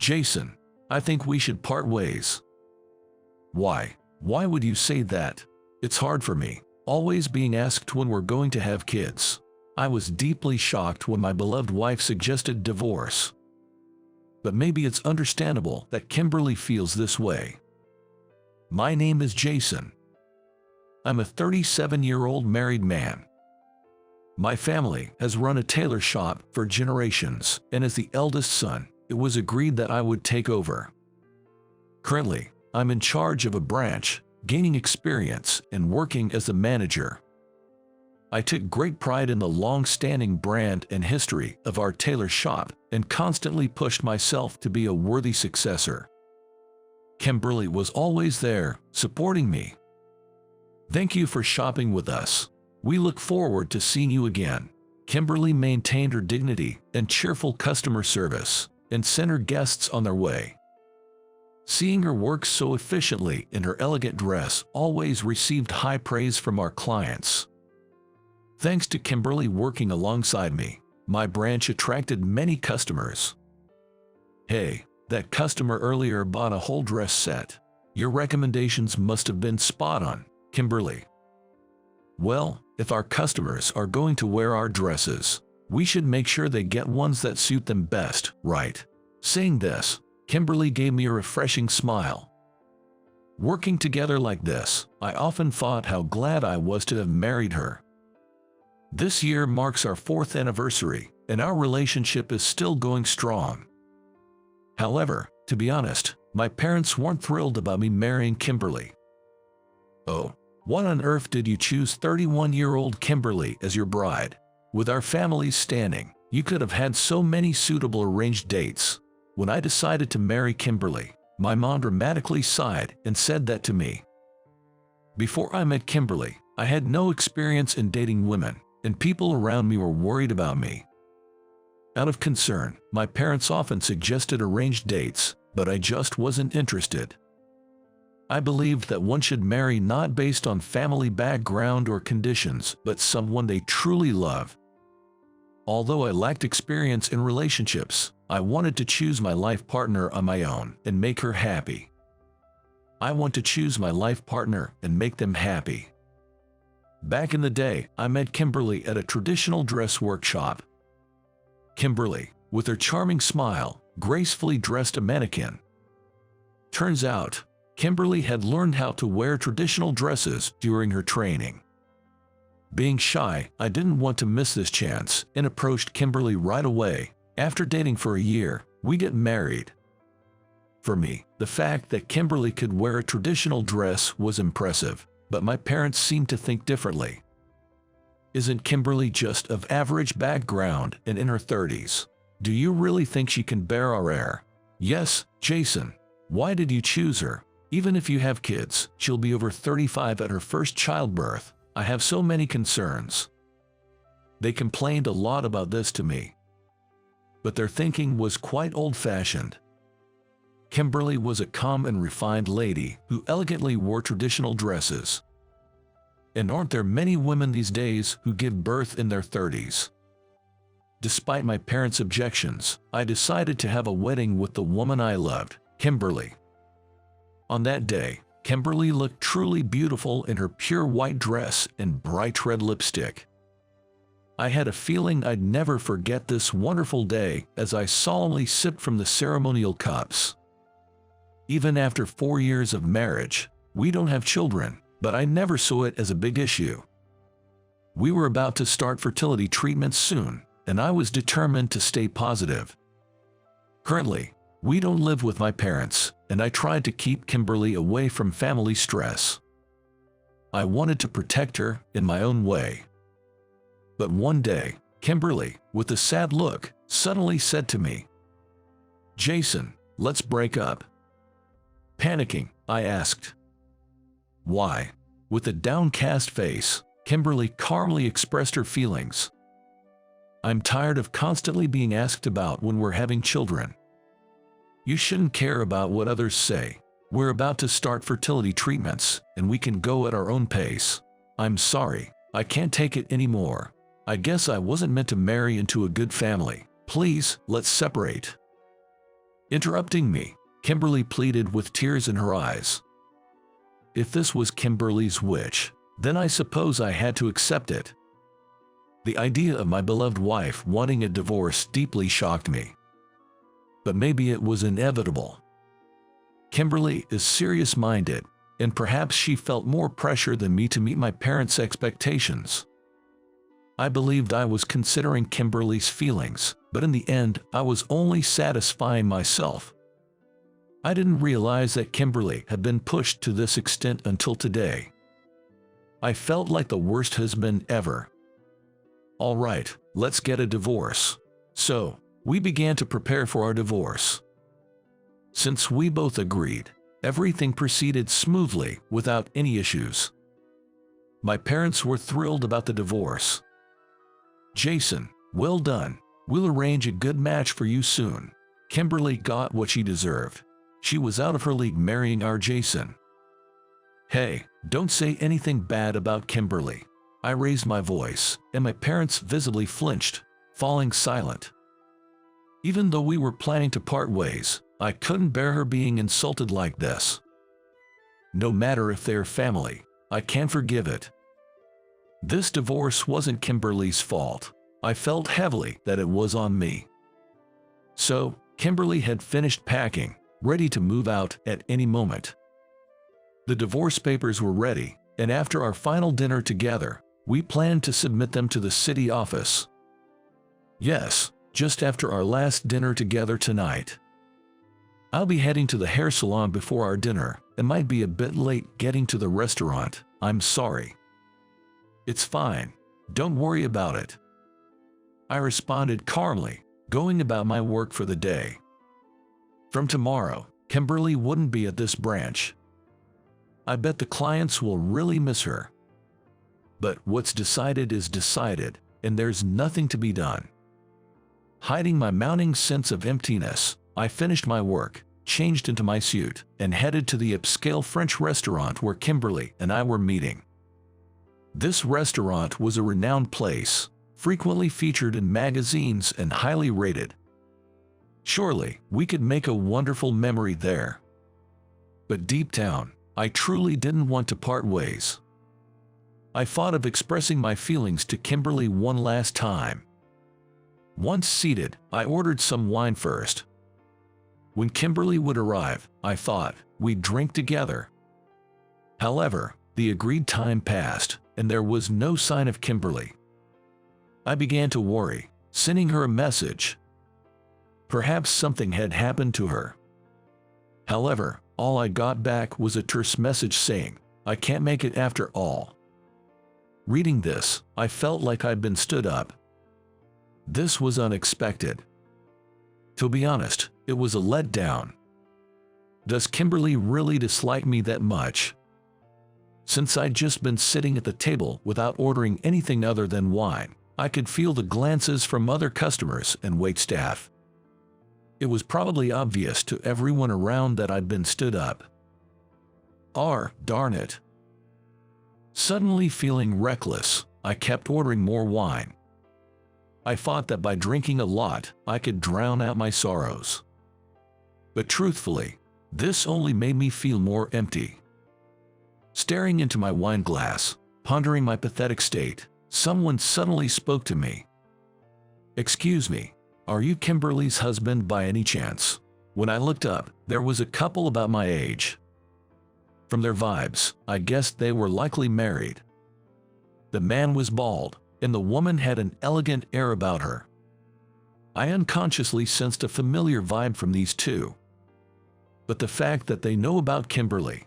Jason, I think we should part ways. Why? Why would you say that? It's hard for me, always being asked when we're going to have kids. I was deeply shocked when my beloved wife suggested divorce. But maybe it's understandable that Kimberly feels this way. My name is Jason. I'm a 37-year-old married man. My family has run a tailor shop for generations, and as the eldest son, it was agreed that I would take over. Currently, I'm in charge of a branch, gaining experience and working as the manager. I took great pride in the long-standing brand and history of our tailor shop and constantly pushed myself to be a worthy successor. Kimberly was always there, supporting me. Thank you for shopping with us. We look forward to seeing you again. Kimberly maintained her dignity and cheerful customer service and sent her guests on their way. Seeing her work so efficiently in her elegant dress always received high praise from our clients. Thanks to Kimberly working alongside me, my branch attracted many customers. Hey, that customer earlier bought a whole dress set. Your recommendations must have been spot on, Kimberly. Well, if our customers are going to wear our dresses, we should make sure they get ones that suit them best, right? Saying this, Kimberly gave me a refreshing smile. Working together like this, I often thought how glad I was to have married her. This year marks our 4th anniversary, and our relationship is still going strong. However, to be honest, my parents weren't thrilled about me marrying Kimberly. Oh, what on earth did you choose 31-year-old Kimberly as your bride? With our families standing, you could have had so many suitable arranged dates. When I decided to marry Kimberly, my mom dramatically sighed and said that to me. Before I met Kimberly, I had no experience in dating women, and people around me were worried about me. Out of concern, my parents often suggested arranged dates, but I just wasn't interested. I believed that one should marry not based on family background or conditions, but someone they truly love. Although I lacked experience in relationships, I wanted to choose my life partner on my own and make her happy. I want to choose my life partner and make them happy. Back in the day, I met Kimberly at a traditional dress workshop. Kimberly, with her charming smile, gracefully dressed a mannequin. Turns out, Kimberly had learned how to wear traditional dresses during her training. Being shy, I didn't want to miss this chance and approached Kimberly right away. After dating for a year, we get married. For me, the fact that Kimberly could wear a traditional dress was impressive, but my parents seemed to think differently. Isn't Kimberly just of average background and in her 30s? Do you really think she can bear our air? Yes, Jason. Why did you choose her? Even if you have kids, she'll be over 35 at her first childbirth. I have so many concerns. They complained a lot about this to me. But their thinking was quite old-fashioned. Kimberly was a calm and refined lady who elegantly wore traditional dresses. And aren't there many women these days who give birth in their 30s? Despite my parents' objections, I decided to have a wedding with the woman I loved, Kimberly. On that day, Kimberly looked truly beautiful in her pure white dress and bright red lipstick. I had a feeling I'd never forget this wonderful day as I solemnly sipped from the ceremonial cups. Even after 4 years of marriage, we don't have children, but I never saw it as a big issue. We were about to start fertility treatments soon, and I was determined to stay positive. Currently, we don't live with my parents, and I tried to keep Kimberly away from family stress. I wanted to protect her in my own way. But one day, Kimberly, with a sad look, suddenly said to me, "Jason, let's break up." Panicking, I asked, "Why?" With a downcast face, Kimberly calmly expressed her feelings. "I'm tired of constantly being asked about when we're having children. You shouldn't care about what others say. We're about to start fertility treatments, and we can go at our own pace. I'm sorry, I can't take it anymore. I guess I wasn't meant to marry into a good family. Please, let's separate." Interrupting me, Kimberly pleaded with tears in her eyes. If this was Kimberly's wish, then I suppose I had to accept it. The idea of my beloved wife wanting a divorce deeply shocked me. But maybe it was inevitable. Kimberly is serious-minded, and perhaps she felt more pressure than me to meet my parents' expectations. I believed I was considering Kimberly's feelings, but in the end, I was only satisfying myself. I didn't realize that Kimberly had been pushed to this extent until today. I felt like the worst husband ever. All right, let's get a divorce. So, we began to prepare for our divorce. Since we both agreed, everything proceeded smoothly without any issues. My parents were thrilled about the divorce. Jason, well done. We'll arrange a good match for you soon. Kimberly got what she deserved. She was out of her league marrying our Jason. Hey, don't say anything bad about Kimberly. I raised my voice, and my parents visibly flinched, falling silent. Even though we were planning to part ways, I couldn't bear her being insulted like this. No matter if they're family, I can't forgive it. This divorce wasn't Kimberly's fault. I felt heavily that it was on me. So, Kimberly had finished packing, ready to move out at any moment. The divorce papers were ready, and after our final dinner together, we planned to submit them to the city office. Yes, just after our last dinner together tonight. I'll be heading to the hair salon before our dinner and might be a bit late getting to the restaurant. I'm sorry. It's fine. Don't worry about it. I responded calmly, going about my work for the day. From tomorrow, Kimberly wouldn't be at this branch. I bet the clients will really miss her. But what's decided is decided, and there's nothing to be done. Hiding my mounting sense of emptiness, I finished my work, changed into my suit, and headed to the upscale French restaurant where Kimberly and I were meeting. This restaurant was a renowned place, frequently featured in magazines and highly rated. Surely, we could make a wonderful memory there. But deep down, I truly didn't want to part ways. I thought of expressing my feelings to Kimberly one last time. Once seated, I ordered some wine first. When Kimberly would arrive, I thought we'd drink together. However, the agreed time passed, and there was no sign of Kimberly. I began to worry, sending her a message. Perhaps something had happened to her. However, all I got back was a terse message saying, "I can't make it after all." Reading this, I felt like I'd been stood up. This was unexpected. To be honest, it was a letdown. Does Kimberly really dislike me that much? Since I'd just been sitting at the table without ordering anything other than wine, I could feel the glances from other customers and waitstaff. It was probably obvious to everyone around that I'd been stood up. Darn it. Suddenly feeling reckless, I kept ordering more wine. I thought that by drinking a lot, I could drown out my sorrows. But truthfully, this only made me feel more empty. Staring into my wine glass, pondering my pathetic state, someone suddenly spoke to me. "Excuse me, are you Kimberly's husband by any chance?" When I looked up, there was a couple about my age. From their vibes, I guessed they were likely married. The man was bald, and the woman had an elegant air about her. I unconsciously sensed a familiar vibe from these two. But the fact that they know about Kimberly.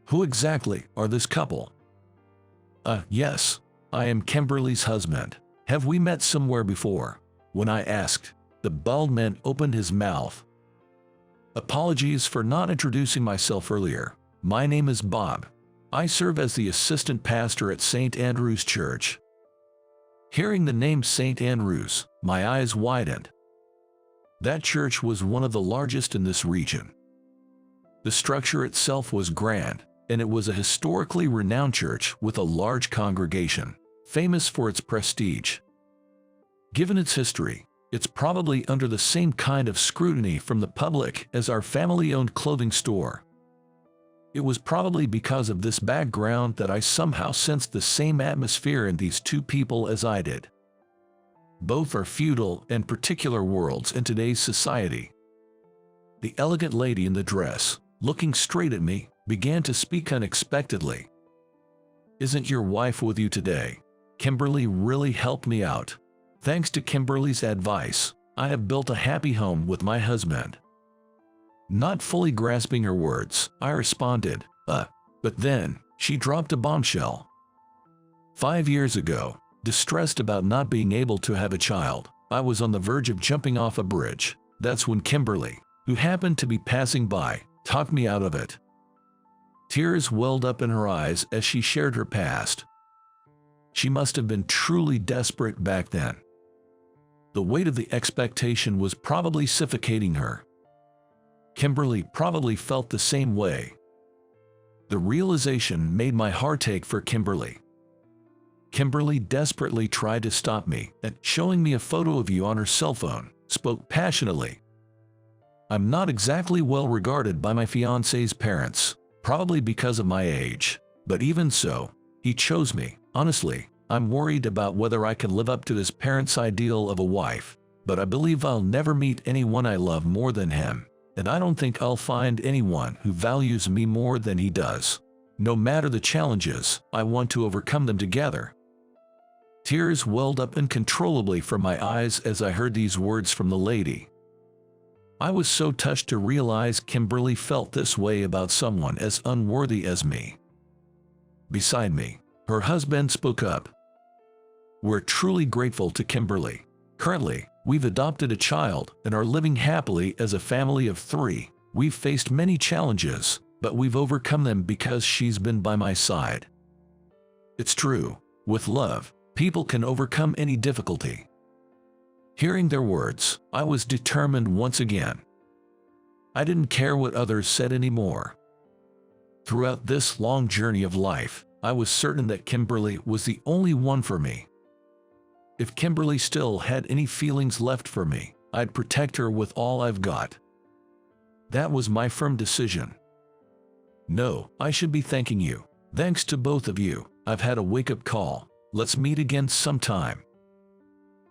Who exactly are this couple? Yes, I am Kimberly's husband. Have we met somewhere before? When I asked, the bald man opened his mouth. Apologies for not introducing myself earlier. My name is Bob. I serve as the assistant pastor at St. Andrew's Church. Hearing the name St. Andrew's, my eyes widened. That church was one of the largest in this region. The structure itself was grand, and it was a historically renowned church with a large congregation, famous for its prestige. Given its history, It's probably under the same kind of scrutiny from the public as our family-owned clothing store. It was probably because of this background that I somehow sensed the same atmosphere in these two people as I did. Both are feudal and particular worlds in today's society. The elegant lady in the dress, looking straight at me, began to speak unexpectedly. "Isn't your wife with you today? Kimberly really helped me out. Thanks to Kimberly's advice, I have built a happy home with my husband." Not fully grasping her words, I responded, but then, she dropped a bombshell. 5 years ago, distressed about not being able to have a child, I was on the verge of jumping off a bridge. That's when Kimberly, who happened to be passing by, talked me out of it. Tears welled up in her eyes as she shared her past. She must have been truly desperate back then. The weight of the expectation was probably suffocating her. Kimberly probably felt the same way. The realization made my heart ache for Kimberly. Kimberly desperately tried to stop me, and showing me a photo of you on her cell phone, spoke passionately. "I'm not exactly well regarded by my fiancé's parents, probably because of my age, but even so, he chose me. Honestly, I'm worried about whether I can live up to his parents' ideal of a wife, but I believe I'll never meet anyone I love more than him, and I don't think I'll find anyone who values me more than he does. No matter the challenges, I want to overcome them together." Tears welled up uncontrollably from my eyes as I heard these words from the lady. I was so touched to realize Kimberly felt this way about someone as unworthy as me. Beside me, her husband spoke up. "We're truly grateful to Kimberly. Currently, we've adopted a child and are living happily as a family of 3. We've faced many challenges, but we've overcome them because she's been by my side." It's true, with love, people can overcome any difficulty. Hearing their words, I was determined once again. I didn't care what others said anymore. Throughout this long journey of life, I was certain that Kimberly was the only one for me. If Kimberly still had any feelings left for me, I'd protect her with all I've got. That was my firm decision. No, I should be thanking you. Thanks to both of you, I've had a wake-up call. Let's meet again sometime.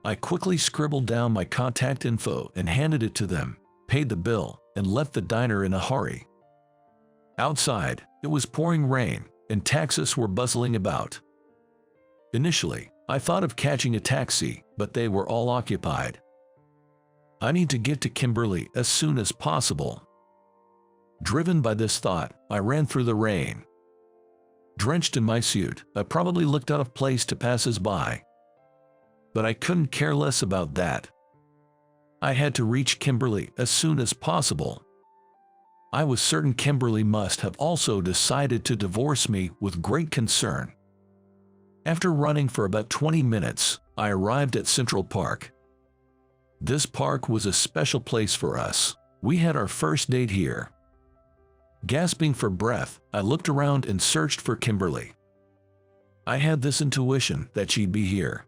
I quickly scribbled down my contact info and handed it to them, paid the bill, and left the diner in a hurry. Outside, it was pouring rain, and taxis were bustling about. Initially, I thought of catching a taxi, but they were all occupied. I need to get to Kimberly as soon as possible. Driven by this thought, I ran through the rain. Drenched in my suit, I probably looked out of place to passers-by. But I couldn't care less about that. I had to reach Kimberly as soon as possible. I was certain Kimberly must have also decided to divorce me with great concern. After running for about 20 minutes, I arrived at Central Park. This park was a special place for us. We had our first date here. Gasping for breath, I looked around and searched for Kimberly. I had this intuition that she'd be here.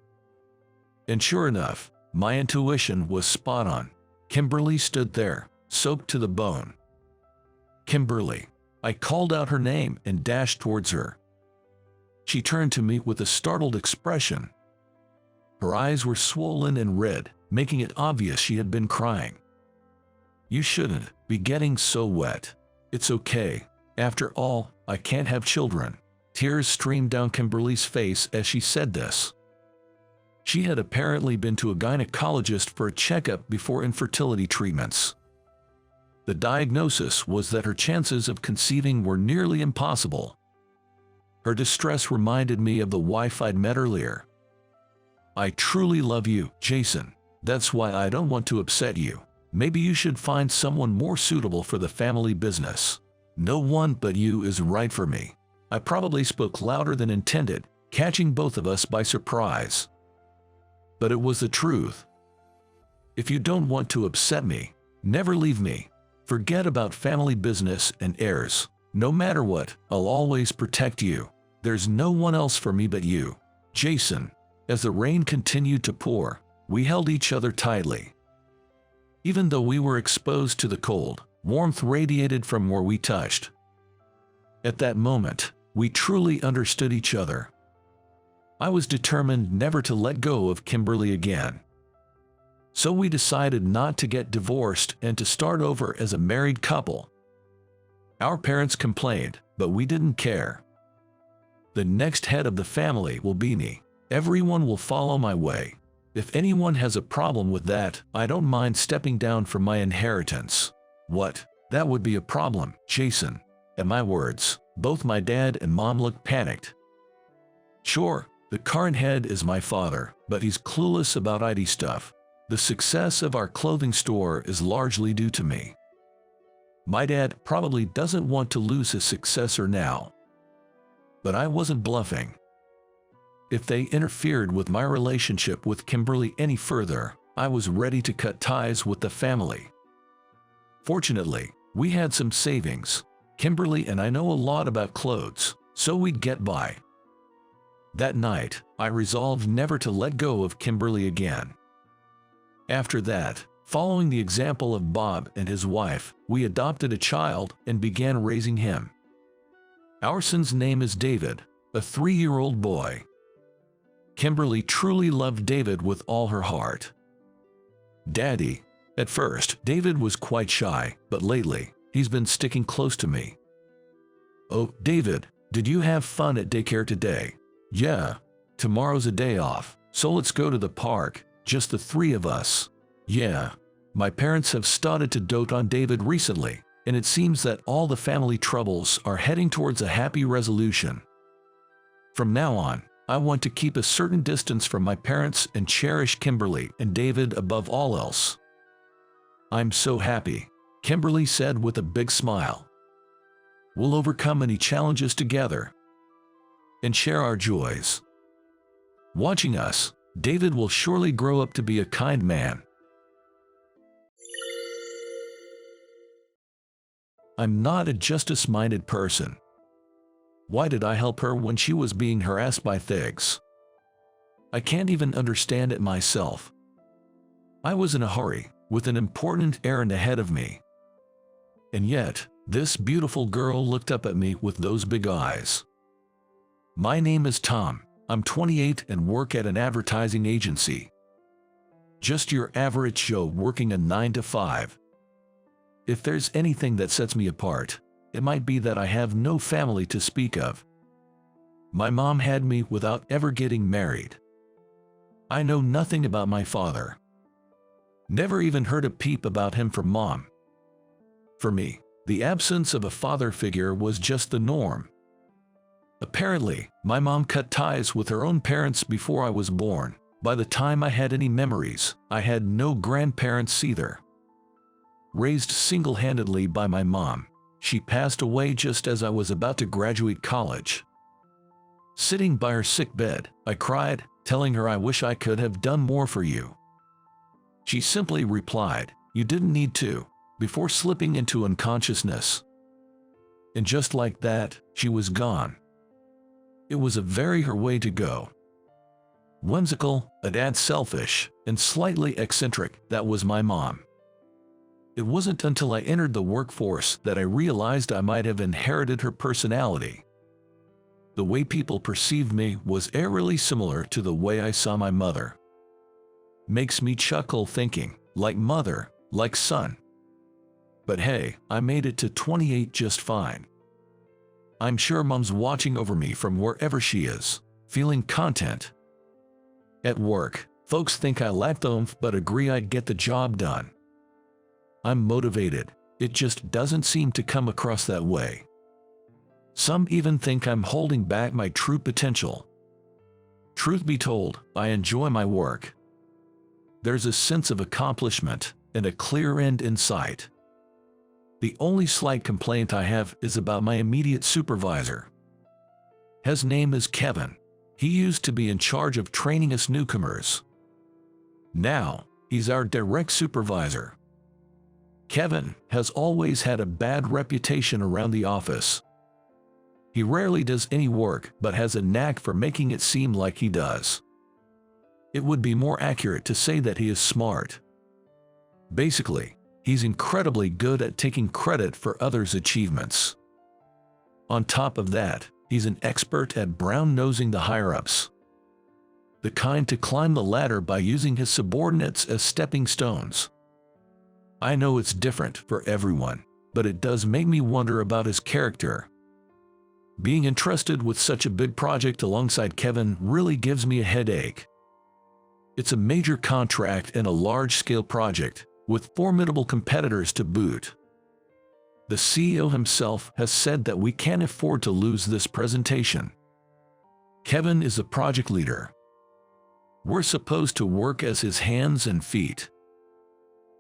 And sure enough, my intuition was spot on. Kimberly stood there, soaked to the bone. "Kimberly." I called out her name and dashed towards her. She turned to me with a startled expression. Her eyes were swollen and red, making it obvious she had been crying. "You shouldn't be getting so wet. It's okay. After all, I can't have children." Tears streamed down Kimberly's face as she said this. She had apparently been to a gynecologist for a checkup before infertility treatments. The diagnosis was that her chances of conceiving were nearly impossible. Her distress reminded me of the wife I'd met earlier. "I truly love you, Jason. That's why I don't want to upset you. Maybe you should find someone more suitable for the family business. No one but you is right for me." I probably spoke louder than intended, catching both of us by surprise. But it was the truth. If you don't want to upset me, never leave me. Forget about family business and heirs. No matter what, I'll always protect you. There's no one else for me but you, Jason. As the rain continued to pour, We held each other tightly. Even though we were exposed to the cold, warmth radiated from where we touched. At that moment, we truly understood each other. I was determined never to let go of Kimberly again. So we decided not to get divorced and to start over as a married couple. Our parents complained, but we didn't care. The next head of the family will be me. Everyone will follow my way. If anyone has a problem with that, I don't mind stepping down from my inheritance. What? That would be a problem, Jason. At my words, both my dad and mom looked panicked. Sure, the current head is my father, but he's clueless about IT stuff. The success of our clothing store is largely due to me. My dad probably doesn't want to lose his successor now. But I wasn't bluffing. If they interfered with my relationship with Kimberly any further, I was ready to cut ties with the family. Fortunately, we had some savings. Kimberly and I know a lot about clothes, so we'd get by. That night, I resolved never to let go of Kimberly again. After that, following the example of Bob and his wife, we adopted a child and began raising him. Our son's name is David, a 3-year-old boy. Kimberly truly loved David with all her heart. Daddy. At first, David was quite shy, but lately, he's been sticking close to me. Oh, David, did you have fun at daycare today? Yeah. Tomorrow's a day off, so let's go to the park, just the 3 of us. Yeah. My parents have started to dote on David recently, and it seems that all the family troubles are heading towards a happy resolution. From now on, I want to keep a certain distance from my parents and cherish Kimberly and David above all else. I'm so happy, Kimberly said with a big smile. We'll overcome any challenges together and share our joys. Watching us, David will surely grow up to be a kind man. I'm not a justice-minded person. Why did I help her when she was being harassed by thugs? I can't even understand it myself. I was in a hurry, with an important errand ahead of me. And yet, this beautiful girl looked up at me with those big eyes. My name is Tom. I'm 28 and work at an advertising agency. Just your average Joe working a 9-to-5. If there's anything that sets me apart, it might be that I have no family to speak of. My mom had me without ever getting married. I know nothing about my father. Never even heard a peep about him from mom. For me, the absence of a father figure was just the norm. Apparently, my mom cut ties with her own parents before I was born. By the time I had any memories, I had no grandparents either. Raised single-handedly by my mom, she passed away just as I was about to graduate college. Sitting by her sick bed, I cried, telling her I wish I could have done more for you. She simply replied, "You didn't need to," before slipping into unconsciousness. And just like that, she was gone. It was a very her way to go. Whimsical, a tad selfish, and slightly eccentric, that was my mom. It wasn't until I entered the workforce that I realized I might have inherited her personality. The way people perceived me was eerily similar to the way I saw my mother. Makes me chuckle thinking, like mother, like son. But hey, I made it to 28 just fine. I'm sure mom's watching over me from wherever she is, feeling content. At work, folks think I lack the oomph but agree I'd get the job done. I'm motivated, it just doesn't seem to come across that way. Some even think I'm holding back my true potential. Truth be told, I enjoy my work. There's a sense of accomplishment and a clear end in sight. The only slight complaint I have is about my immediate supervisor. His name is Kevin. He used to be in charge of training us newcomers. Now, he's our direct supervisor. Kevin has always had a bad reputation around the office. He rarely does any work but has a knack for making it seem like he does. It would be more accurate to say that he is smart. Basically, he's incredibly good at taking credit for others' achievements. On top of that, he's an expert at brown-nosing the higher-ups. The kind to climb the ladder by using his subordinates as stepping stones. I know it's different for everyone, but it does make me wonder about his character. Being entrusted with such a big project alongside Kevin really gives me a headache. It's a major contract and a large-scale project, with formidable competitors to boot. The CEO himself has said that we can't afford to lose this presentation. Kevin is the project leader. We're supposed to work as his hands and feet.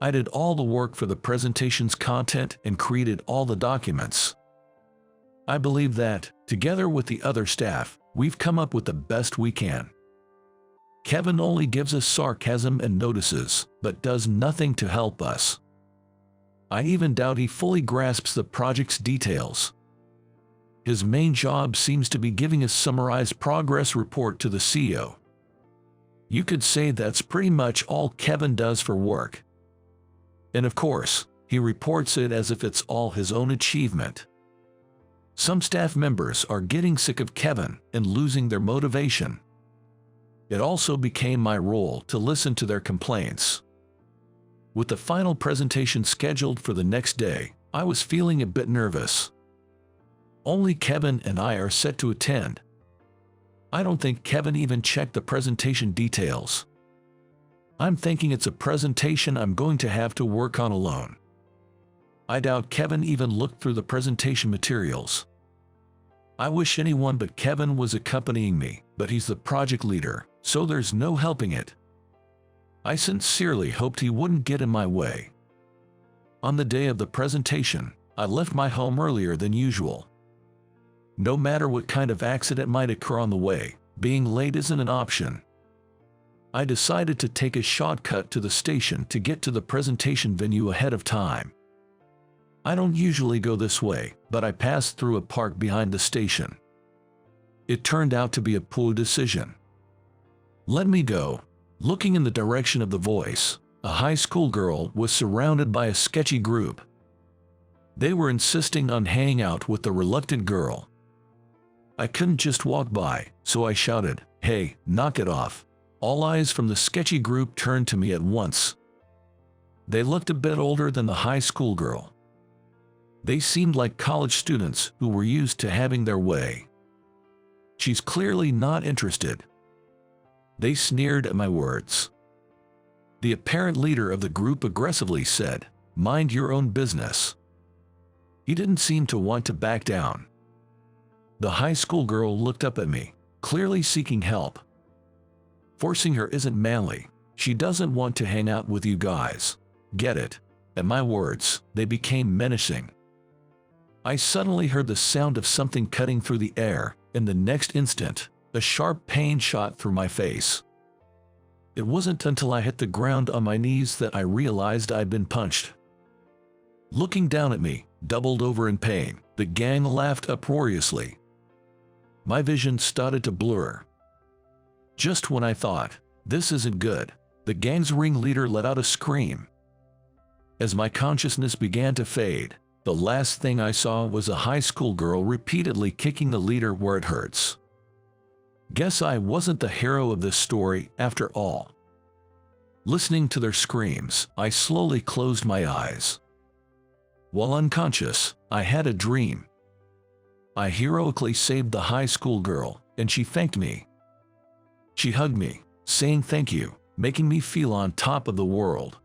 I did all the work for the presentation's content and created all the documents. I believe that, together with the other staff, we've come up with the best we can. Kevin only gives us sarcasm and notices, but does nothing to help us. I even doubt he fully grasps the project's details. His main job seems to be giving a summarized progress report to the CEO. You could say that's pretty much all Kevin does for work. And of course, he reports it as if it's all his own achievement. Some staff members are getting sick of Kevin and losing their motivation. It also became my role to listen to their complaints. With the final presentation scheduled for the next day, I was feeling a bit nervous. Only Kevin and I are set to attend. I don't think Kevin even checked the presentation details. I'm thinking it's a presentation I'm going to have to work on alone. I doubt Kevin even looked through the presentation materials. I wish anyone but Kevin was accompanying me, but he's the project leader, so there's no helping it. I sincerely hoped he wouldn't get in my way. On the day of the presentation, I left my home earlier than usual. No matter what kind of accident might occur on the way, being late isn't an option. I decided to take a shortcut to the station to get to the presentation venue ahead of time. I don't usually go this way, but I passed through a park behind the station. It turned out to be a poor decision. Let me go. Looking in the direction of the voice, a high school girl was surrounded by a sketchy group. They were insisting on hanging out with the reluctant girl. I couldn't just walk by, so I shouted, "Hey, knock it off." All eyes from the sketchy group turned to me at once. They looked a bit older than the high school girl. They seemed like college students who were used to having their way. She's clearly not interested. They sneered at my words. The apparent leader of the group aggressively said, "Mind your own business." He didn't seem to want to back down. The high school girl looked up at me, clearly seeking help. Forcing her isn't manly. She doesn't want to hang out with you guys. Get it? At my words, they became menacing. I suddenly heard the sound of something cutting through the air, and the next instant, a sharp pain shot through my face. It wasn't until I hit the ground on my knees that I realized I'd been punched. Looking down at me, doubled over in pain, the gang laughed uproariously. My vision started to blur. Just when I thought, this isn't good, the gang's ringleader let out a scream. As my consciousness began to fade, the last thing I saw was a high school girl repeatedly kicking the leader where it hurts. Guess I wasn't the hero of this story after all. Listening to their screams, I slowly closed my eyes. While unconscious, I had a dream. I heroically saved the high school girl, and she thanked me. She hugged me, saying thank you, making me feel on top of the world.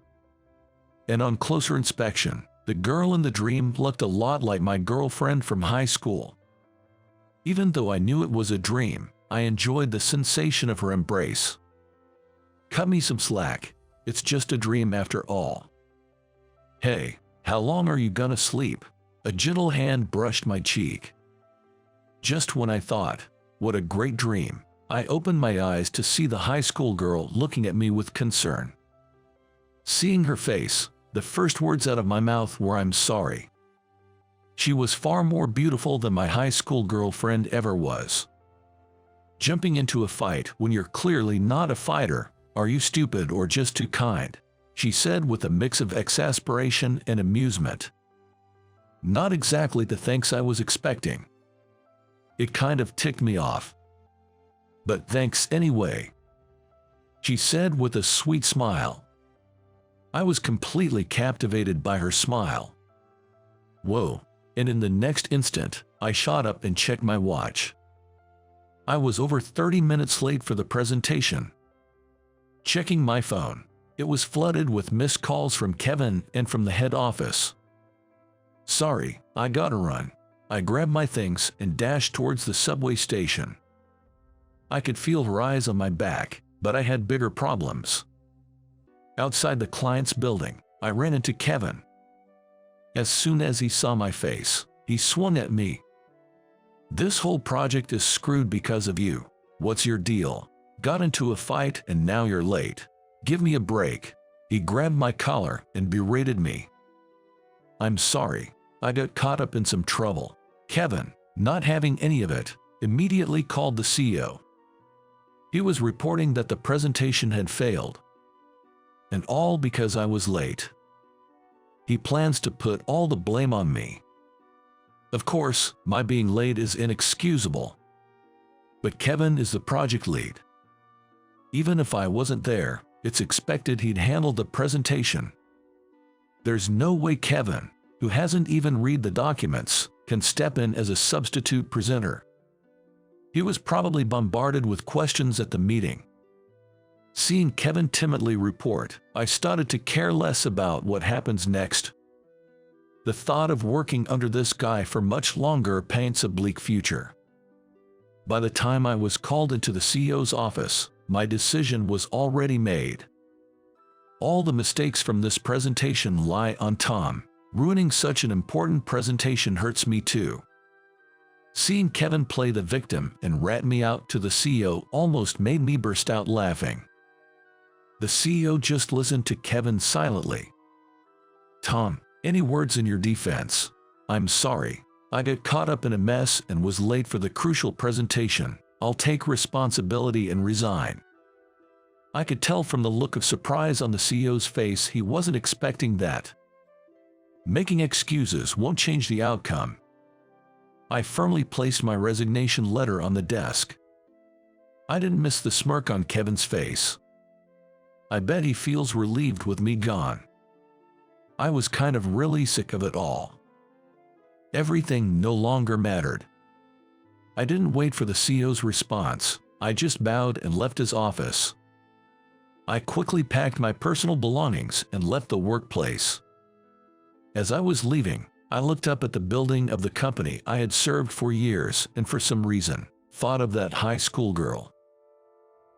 And on closer inspection, the girl in the dream looked a lot like my girlfriend from high school. Even though I knew it was a dream, I enjoyed the sensation of her embrace. Cut me some slack, it's just a dream after all. Hey, how long are you gonna sleep? A gentle hand brushed my cheek. Just when I thought, what a great dream, I opened my eyes to see the high school girl looking at me with concern. Seeing her face, the first words out of my mouth were "I'm sorry." She was far more beautiful than my high school girlfriend ever was. Jumping into a fight when you're clearly not a fighter Are you stupid or just too kind? She said with a mix of exasperation and amusement. Not exactly the thanks I was expecting. It kind of ticked me off. But thanks anyway, she said with a sweet smile. I was completely captivated by her smile. Whoa, and in the next instant, I shot up and checked my watch. I was over 30 minutes late for the presentation. Checking my phone, it was flooded with missed calls from Kevin and from the head office. Sorry, I gotta run. I grabbed my things and dashed towards the subway station. I could feel her eyes on my back, but I had bigger problems. Outside the client's building, I ran into Kevin. As soon as he saw my face, he swung at me. This whole project is screwed because of you. What's your deal? Got into a fight and now you're late. Give me a break. He grabbed my collar and berated me. I'm sorry, I got caught up in some trouble. Kevin, not having any of it, immediately called the CEO. He was reporting that the presentation had failed. And all because I was late. He plans to put all the blame on me. Of course, my being late is inexcusable. But Kevin is the project lead. Even if I wasn't there, it's expected he'd handle the presentation. There's no way Kevin, who hasn't even read the documents, can step in as a substitute presenter. He was probably bombarded with questions at the meeting. Seeing Kevin timidly report, I started to care less about what happens next. The thought of working under this guy for much longer paints a bleak future. By the time I was called into the CEO's office, my decision was already made. All the mistakes from this presentation lie on Tom. Ruining such an important presentation hurts me too. Seeing Kevin play the victim and rat me out to the CEO almost made me burst out laughing. The CEO just listened to Kevin silently. Tom, any words in your defense? I'm sorry. I got caught up in a mess and was late for the crucial presentation. I'll take responsibility and resign. I could tell from the look of surprise on the CEO's face he wasn't expecting that. Making excuses won't change the outcome. I firmly placed my resignation letter on the desk. I didn't miss the smirk on Kevin's face. I bet he feels relieved with me gone. I was kind of really sick of it all. Everything no longer mattered. I didn't wait for the CEO's response. I just bowed and left his office. I quickly packed my personal belongings and left the workplace. As I was leaving, I looked up at the building of the company I had served for years and for some reason, thought of that high school girl.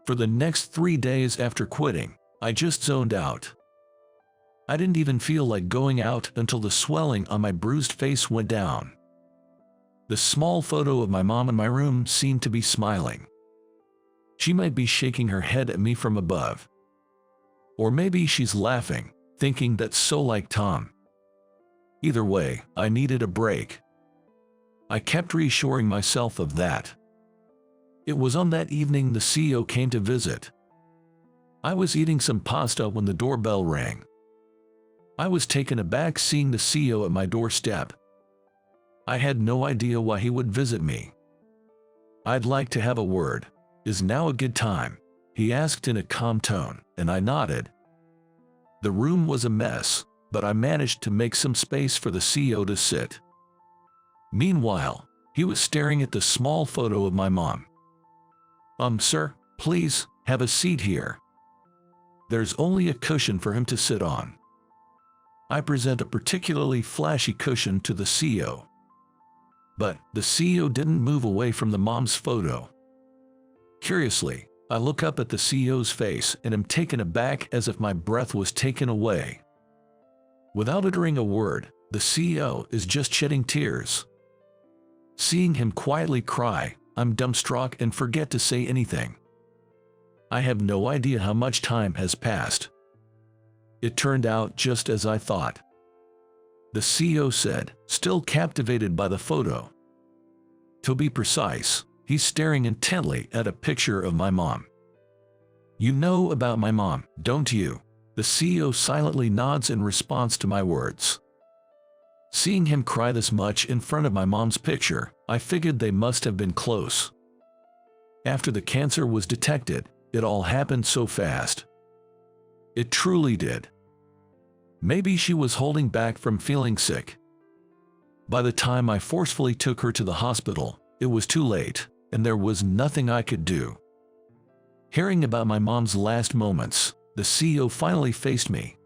For the next 3 days after quitting, I just zoned out. I didn't even feel like going out until the swelling on my bruised face went down. The small photo of my mom in my room seemed to be smiling. She might be shaking her head at me from above. Or maybe she's laughing, thinking that's so like Tom. Either way, I needed a break. I kept reassuring myself of that. It was on that evening the CEO came to visit. I was eating some pasta when the doorbell rang. I was taken aback seeing the CEO at my doorstep. I had no idea why he would visit me. I'd like to have a word. Is now a good time? He asked in a calm tone, and I nodded. The room was a mess, but I managed to make some space for the CEO to sit. Meanwhile, he was staring at the small photo of my mom. Sir, please, have a seat here. There's only a cushion for him to sit on. I present a particularly flashy cushion to the CEO. But the CEO didn't move away from the mom's photo. Curiously, I look up at the CEO's face and am taken aback as if my breath was taken away. Without uttering a word, the CEO is just shedding tears. Seeing him quietly cry, I'm dumbstruck and forget to say anything. I have no idea how much time has passed. It turned out just as I thought. The CEO said, still captivated by the photo. To be precise, he's staring intently at a picture of my mom. You know about my mom, don't you? The CEO silently nods in response to my words. Seeing him cry this much in front of my mom's picture, I figured they must have been close. After the cancer was detected, it all happened so fast. It truly did. Maybe she was holding back from feeling sick. By the time I forcefully took her to the hospital, it was too late, and there was nothing I could do. Hearing about my mom's last moments, the CEO finally faced me.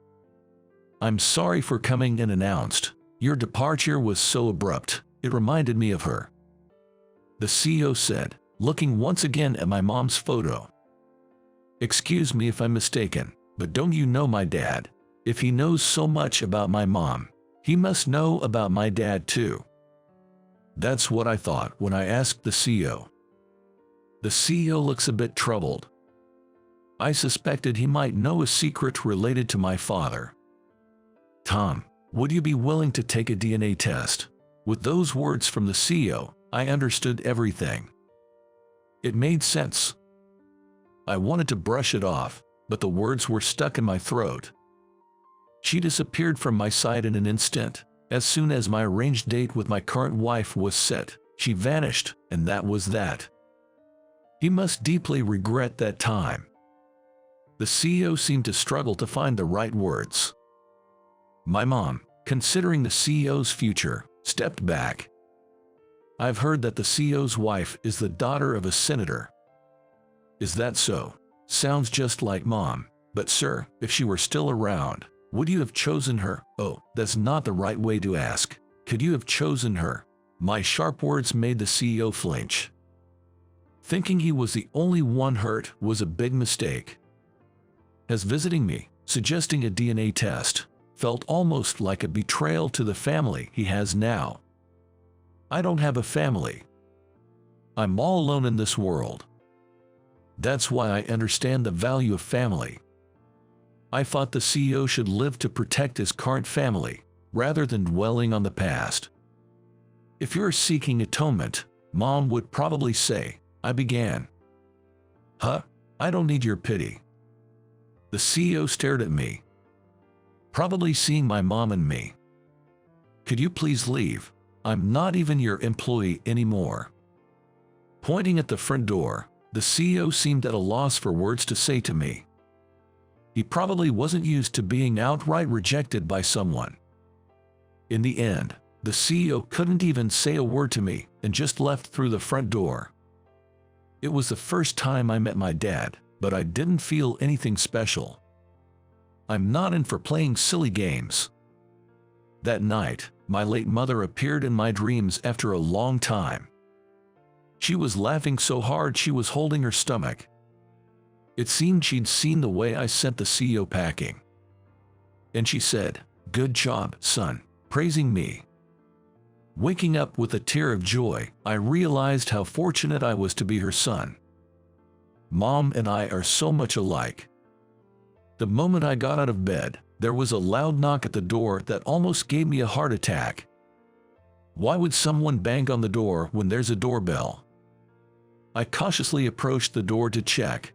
"I'm sorry for coming," and announced. "Your departure was so abrupt, it reminded me of her," the CEO said, looking once again at my mom's photo. "Excuse me if I'm mistaken, but don't you know my dad? If he knows so much about my mom, he must know about my dad too." That's what I thought when I asked the CEO. The CEO looks a bit troubled. I suspected he might know a secret related to my father. "Tom, would you be willing to take a DNA test?" With those words from the CEO, I understood everything. It made sense. I wanted to brush it off, but the words were stuck in my throat. She disappeared from my sight in an instant. As soon as my arranged date with my current wife was set, she vanished, and that was that. He must deeply regret that time. The CEO seemed to struggle to find the right words. My mom, considering the CEO's future, stepped back. "I've heard that the CEO's wife is the daughter of a senator." "Is that so?" "Sounds just like Mom. But sir, if she were still around, would you have chosen her?" "Oh, that's not the right way to ask. Could you have chosen her?" My sharp words made the CEO flinch. Thinking he was the only one hurt was a big mistake. As visiting me, suggesting a DNA test, felt almost like a betrayal to the family he has now. I don't have a family. I'm all alone in this world. That's why I understand the value of family. I thought the CEO should live to protect his current family, rather than dwelling on the past. "If you're seeking atonement," Mom would probably say, I began. "Huh? I don't need your pity." The CEO stared at me, probably seeing my mom and me. "Could you please leave? I'm not even your employee anymore." Pointing at the front door, the CEO seemed at a loss for words to say to me. He probably wasn't used to being outright rejected by someone. In the end, the CEO couldn't even say a word to me and just left through the front door. It was the first time I met my dad, but I didn't feel anything special. I'm not in for playing silly games. That night, my late mother appeared in my dreams after a long time. She was laughing so hard she was holding her stomach. It seemed she'd seen the way I sent the CEO packing. And she said, "Good job, son," praising me. Waking up with a tear of joy, I realized how fortunate I was to be her son. Mom and I are so much alike. The moment I got out of bed, there was a loud knock at the door that almost gave me a heart attack. Why would someone bang on the door when there's a doorbell? I cautiously approached the door to check.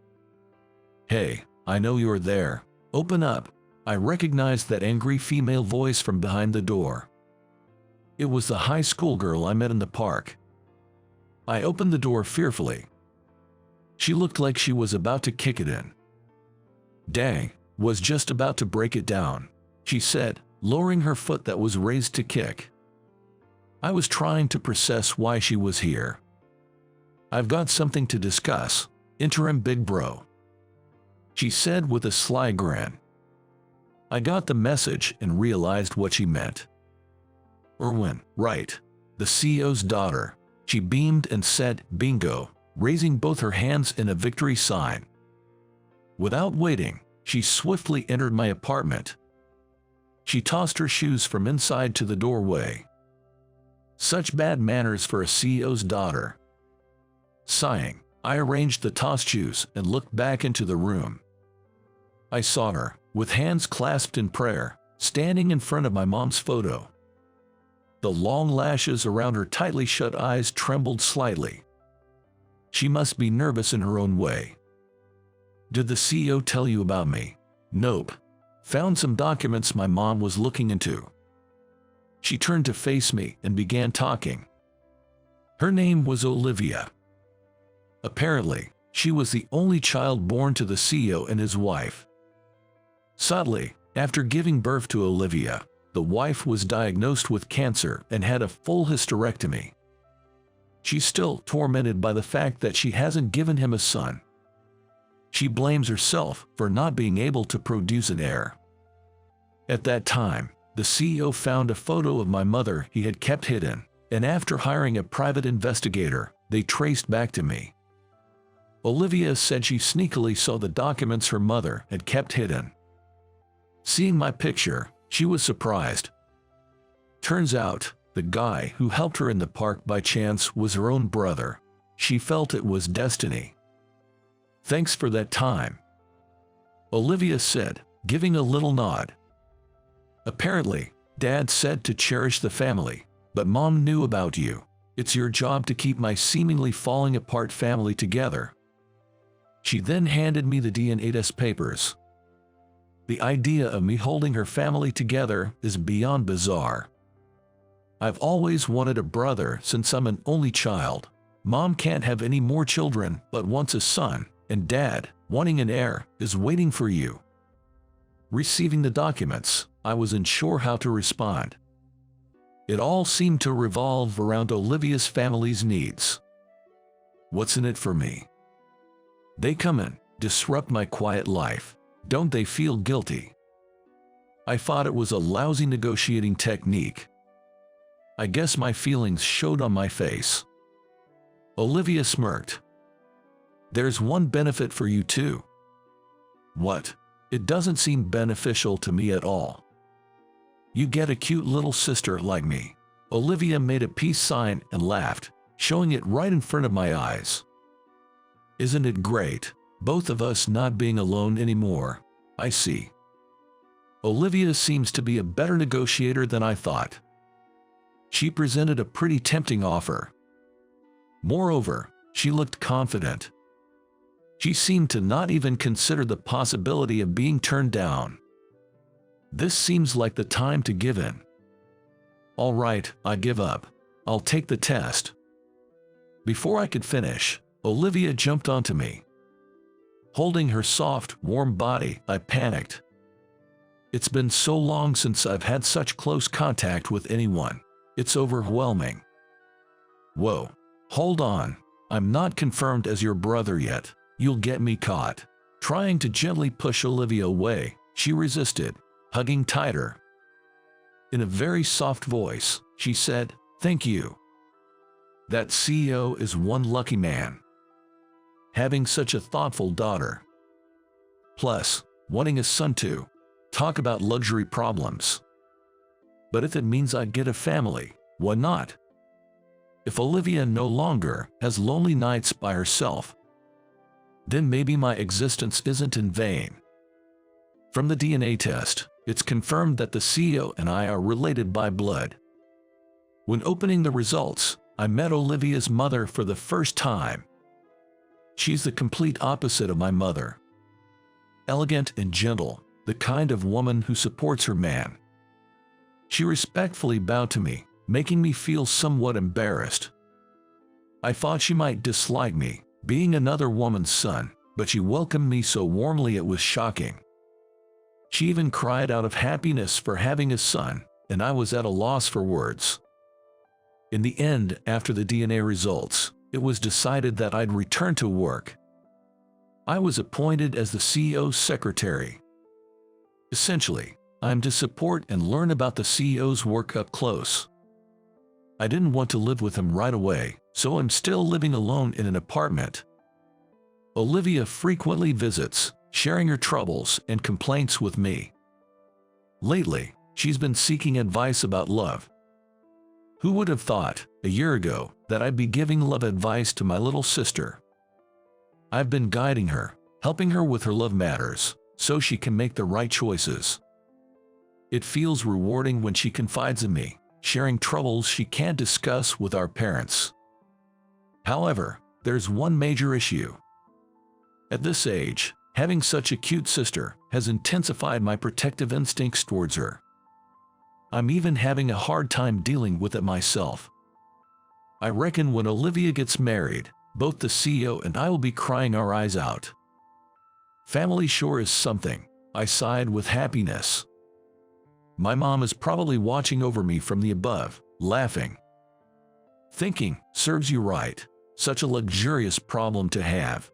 "Hey, I know you're there. Open up." I recognized that angry female voice from behind the door. It was the high school girl I met in the park. I opened the door fearfully. She looked like she was about to kick it in. "Dang, was just about to break it down," she said, lowering her foot that was raised to kick. I was trying to process why she was here. "I've got something to discuss, interim big bro," she said with a sly grin. I got the message and realized what she meant. Erwin, right. The CEO's daughter. She beamed and said, "Bingo," raising both her hands in a victory sign. Without waiting, she swiftly entered my apartment. She tossed her shoes from inside to the doorway. Such bad manners for a CEO's daughter. Sighing, I arranged the tossed shoes and looked back into the room. I saw her, with hands clasped in prayer, standing in front of my mom's photo. The long lashes around her tightly shut eyes trembled slightly. She must be nervous in her own way. Did the CEO tell you about me? Nope. Found some documents my mom was looking into. She turned to face me and began talking. Her name was Olivia. Apparently, she was the only child born to the CEO and his wife. Sadly, after giving birth to Olivia, the wife was diagnosed with cancer and had a full hysterectomy. She's still tormented by the fact that she hasn't given him a son. She blames herself for not being able to produce an heir. At that time, the CEO found a photo of my mother he had kept hidden, and after hiring a private investigator, they traced back to me. Olivia said she sneakily saw the documents her mother had kept hidden. Seeing my picture, she was surprised. Turns out, the guy who helped her in the park by chance was her own brother. She felt it was destiny. Thanks for that time, Olivia said, giving a little nod. Apparently, Dad said to cherish the family, but Mom knew about you. It's your job to keep my seemingly falling apart family together. She then handed me the DNA test papers. The idea of me holding her family together is beyond bizarre. I've always wanted a brother since I'm an only child. Mom can't have any more children but wants a son, and Dad, wanting an heir, is waiting for you. Receiving the documents, I was unsure how to respond. It all seemed to revolve around Olivia's family's needs. What's in it for me? They come and disrupt my quiet life. Don't they feel guilty? I thought it was a lousy negotiating technique. I guess my feelings showed on my face. Olivia smirked. There's one benefit for you too. What? It doesn't seem beneficial to me at all. You get a cute little sister like me. Olivia made a peace sign and laughed, showing it right in front of my eyes. Isn't it great? Both of us not being alone anymore. I see. Olivia seems to be a better negotiator than I thought. She presented a pretty tempting offer. Moreover, she looked confident. She seemed to not even consider the possibility of being turned down. This seems like the time to give in. All right, I give up. I'll take the test. Before I could finish, Olivia jumped onto me. Holding her soft, warm body, I panicked. It's been so long since I've had such close contact with anyone. It's overwhelming. Whoa, hold on. I'm not confirmed as your brother yet. You'll get me caught. Trying to gently push Olivia away, she resisted, hugging tighter. In a very soft voice, she said, "Thank you. That CEO is one lucky man. Having such a thoughtful daughter. Plus, wanting a son too. Talk about luxury problems. But if it means I get a family, why not? If Olivia no longer has lonely nights by herself, then maybe my existence isn't in vain." From the DNA test, it's confirmed that the CEO and I are related by blood. When opening the results, I met Olivia's mother for the first time. She's the complete opposite of my mother. Elegant and gentle, the kind of woman who supports her man. She respectfully bowed to me, making me feel somewhat embarrassed. I thought she might dislike me, being another woman's son, but she welcomed me so warmly it was shocking. She even cried out of happiness for having a son, and I was at a loss for words. In the end, after the DNA results, it was decided that I'd return to work. I was appointed as the CEO's secretary. Essentially, I'm to support and learn about the CEO's work up close. I didn't want to live with him right away, so I'm still living alone in an apartment. Olivia frequently visits, sharing her troubles and complaints with me. Lately, she's been seeking advice about love. Who would have thought, a year ago, that I'd be giving love advice to my little sister? I've been guiding her, helping her with her love matters, so she can make the right choices. It feels rewarding when she confides in me, sharing troubles she can't discuss with our parents. However, there's one major issue. At this age, Having such a cute sister has intensified my protective instincts towards her. I'm even having a hard time dealing with it myself. I reckon when Olivia gets married, both the CEO and I will be crying our eyes out. Family sure is something. I sighed with happiness. My mom is probably watching over me from the above, laughing. Thinking, serves you right. Such a luxurious problem to have.